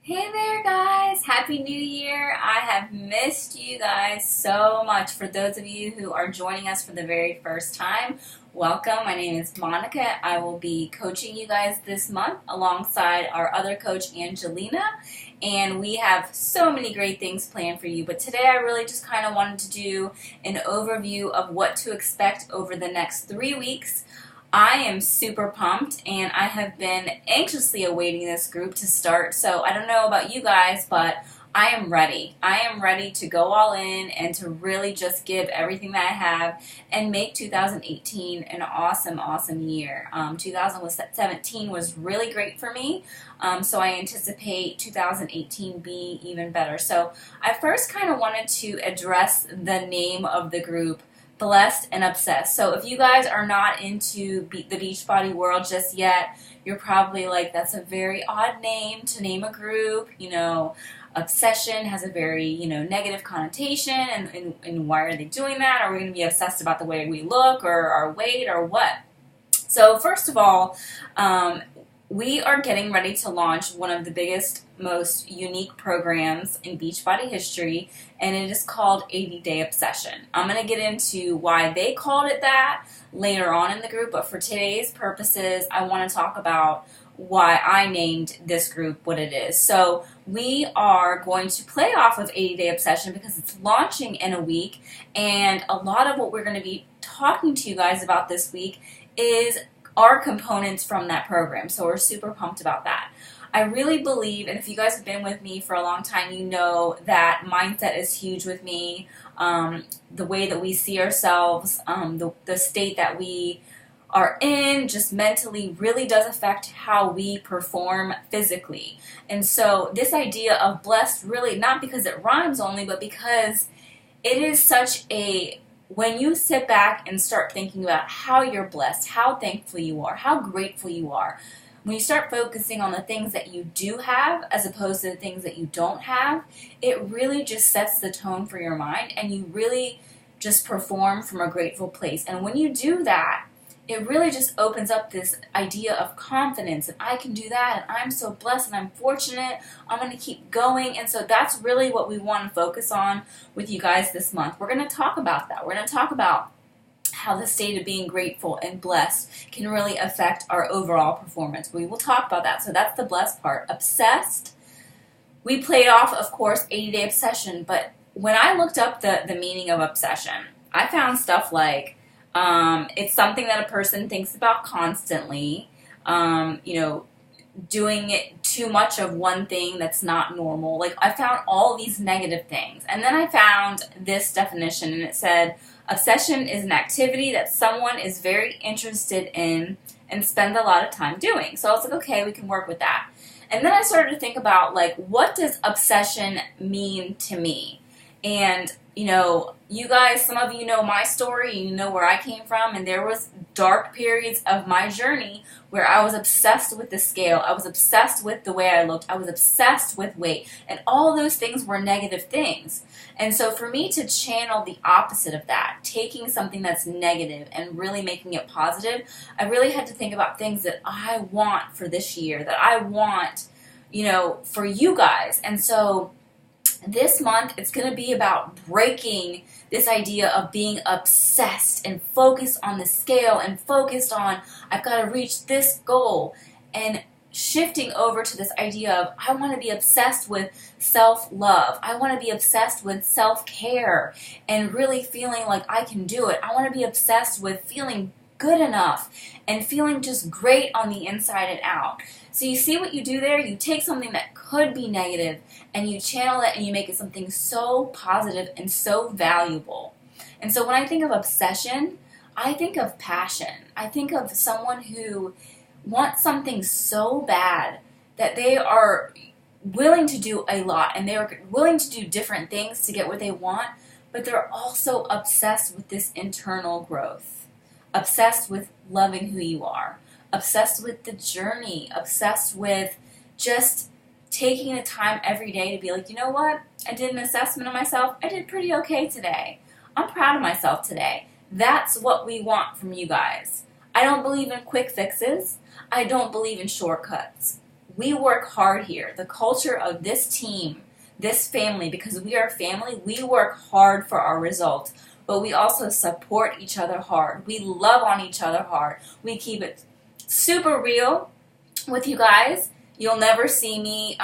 Hey there, guys! Happy New Year! I have missed you guys so much. For those of you who are joining us for the very first time, welcome. My name is Monica. I will be coaching you guys this month alongside our other coach, Angelina. And we have so many great things planned for you. But today I really just kind of wanted to do an overview of what to expect over the next 3 weeks. I am super pumped, and I have been anxiously awaiting this group to start. So I don't know about you guys, but I am ready. I am ready to go all in and to really just give everything that I have and make 2018 an awesome, awesome year. 2017 was really great for me, so I anticipate 2018 being even better. So I first kind of wanted to address the name of the group, Blessed and Obsessed. So if you guys are not into the Beachbody world just yet, you're probably like, that's a very odd name to name a group. Obsession has a very, negative connotation, and why are they doing that? Are we going to be obsessed about the way we look or our weight or what? So first of all, we are getting ready to launch one of the biggest, most unique programs in Beachbody history, and it is called 80-Day Obsession. I'm going to get into why they called it that later on in the group, but for today's purposes, I want to talk about why I named this group what it is. So we are going to play off of 80-Day Obsession because it's launching in a week, and a lot of what we're going to be talking to you guys about this week is our components from that program. So we're super pumped about that. I really believe, and if you guys have been with me for a long time, you know that mindset is huge with me. The way that we see ourselves, the state that we are in just mentally really does affect how we perform physically. And so this idea of blessed, really not because it rhymes only, but because it is such a, when you sit back and start thinking about how you're blessed, how thankful you are, how grateful you are, when you start focusing on the things that you do have as opposed to the things that you don't have, it really just sets the tone for your mind, and you really just perform from a grateful place. And when you do that, it really just opens up this idea of confidence, and I can do that, and I'm so blessed, and I'm fortunate, I'm going to keep going. And so that's really what we want to focus on with you guys this month. We're going to talk about that. We're going to talk about how the state of being grateful and blessed can really affect our overall performance. We will talk about that. So that's the blessed part. Obsessed, we played off, of course, 80-Day Obsession, but when I looked up the meaning of obsession, I found stuff like it's something that a person thinks about constantly, doing it too much of one thing that's not normal. Like, I found all these negative things. And then I found this definition, and it said, obsession is an activity that someone is very interested in and spends a lot of time doing. So I was like, okay, we can work with that. And then I started to think about, like, what does obsession mean to me? And, you guys, some of you know my story, you know where I came from, and there was dark periods of my journey where I was obsessed with the scale, I was obsessed with the way I looked, I was obsessed with weight, and all those things were negative things. And so for me to channel the opposite of that, taking something that's negative and really making it positive, I really had to think about things that I want for this year, that I want, for you guys. And so this month, it's going to be about breaking this idea of being obsessed and focused on the scale and focused on, I've got to reach this goal, and shifting over to this idea of, I want to be obsessed with self-love. I want to be obsessed with self-care and really feeling like I can do it. I want to be obsessed with feeling good enough and feeling just great on the inside and out. So you see what you do there? You take something that could be negative and you channel it and you make it something so positive and so valuable. And so when I think of obsession, I think of passion. I think of someone who wants something so bad that they are willing to do a lot, and they're willing to do different things to get what they want, but they're also obsessed with this internal growth, obsessed with loving who you are, obsessed with the journey, obsessed with just taking the time every day to be like, you know what? I did an assessment of myself. I did pretty okay today. I'm proud of myself today. That's what we want from you guys. I don't believe in quick fixes. I don't believe in shortcuts. We work hard here. The culture of this team, this family, because we are family, we work hard for our results, but we also support each other hard. We love on each other hard. We keep it super real with you guys. You'll never see me,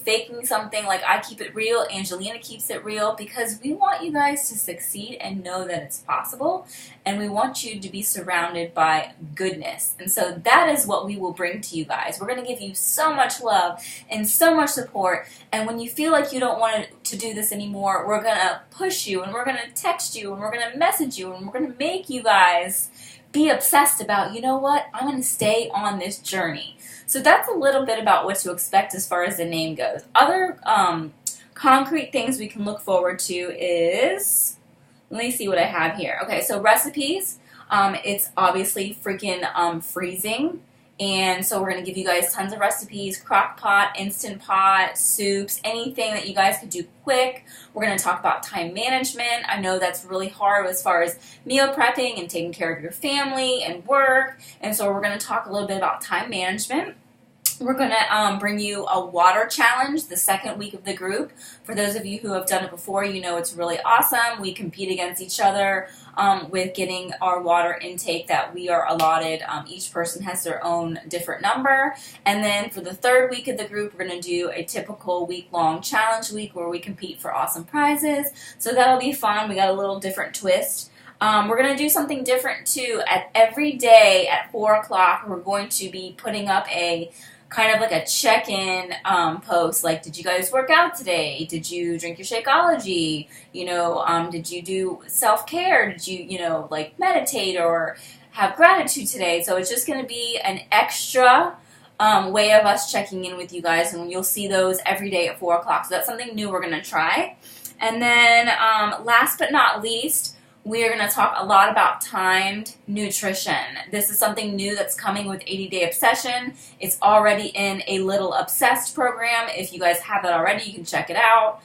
faking something. Like, I keep it real. Angelina keeps it real, because we want you guys to succeed and know that it's possible. And we want you to be surrounded by goodness. And so that is what we will bring to you guys. We're going to give you so much love and so much support. And when you feel like you don't want to do this anymore, we're going to push you, and we're going to text you, and we're going to message you, and we're going to make you guys be obsessed about, you know what, I'm going to stay on this journey. So that's a little bit about what to expect as far as the name goes. Other concrete things we can look forward to is, let me see what I have here. Okay, so recipes. It's obviously freaking freezing. And so we're going to give you guys tons of recipes, crock pot, instant pot, soups, anything that you guys could do quick. We're going to talk about time management. I know that's really hard as far as meal prepping and taking care of your family and work. And so we're going to talk a little bit about time management. We're going to bring you a water challenge the second week of the group. For those of you who have done it before, you know it's really awesome. We compete against each other with getting our water intake that we are allotted. Each person has their own different number. And then for the third week of the group, we're going to do a typical week-long challenge week where we compete for awesome prizes. So that'll be fun. We got a little different twist. We're going to do something different too. At every day at 4 o'clock, we're going to be putting up a kind of like a check-in post, like, did you guys work out today? Did you drink your Shakeology? Did you do self-care? Did you, like, meditate or have gratitude today? So it's just going to be an extra way of us checking in with you guys, and you'll see those every day at 4 o'clock. So that's something new we're going to try. And then last but not least, we're going to talk a lot about timed nutrition. This is something new that's coming with 80 Day Obsession. It's already in a Little Obsessed program. If you guys have it already, you can check it out.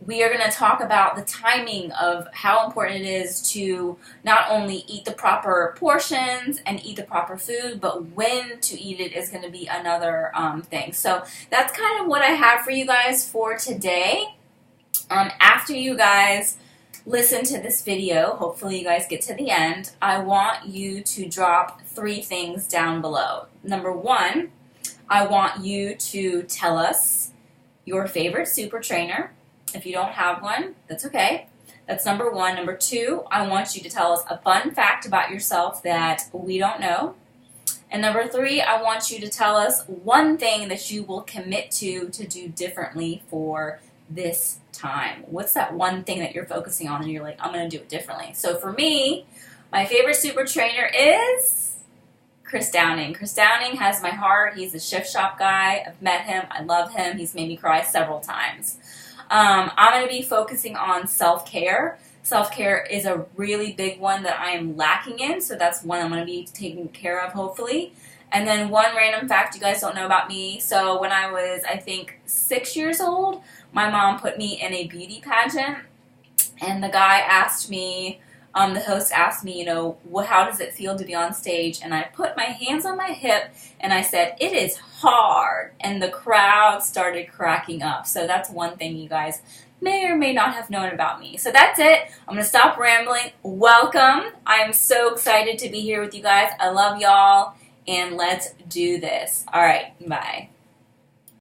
We are going to talk about the timing of how important it is to not only eat the proper portions and eat the proper food, but when to eat it is going to be another thing. So that's kind of what I have for you guys for today. After you guys listen to this video, hopefully you guys get to the end, I want you to drop 3 things down below. Number 1, I want you to tell us your favorite super trainer. If you don't have one, that's okay. That's number 1. Number 2, I want you to tell us a fun fact about yourself that we don't know. And number 3, I want you to tell us one thing that you will commit to do differently for this time. What's that one thing that you're focusing on and you're like, I'm going to do it differently? So for me, my favorite super trainer is Chris Downing. Chris Downing has my heart. He's a Shift Shop guy. I've met him. I love him. He's made me cry several times. I'm going to be focusing on self-care. Self-care is a really big one that I am lacking in, so that's one I'm going to be taking care of, hopefully. And then one random fact you guys don't know about me. So when I was, I think, 6 years old, my mom put me in a beauty pageant, and the guy asked me, the host asked me, how does it feel to be on stage? And I put my hands on my hip, and I said, it is hard. And the crowd started cracking up. So that's one thing you guys may or may not have known about me. So that's it. I'm going to stop rambling. Welcome. I am so excited to be here with you guys. I love y'all, and let's do this. All right, bye.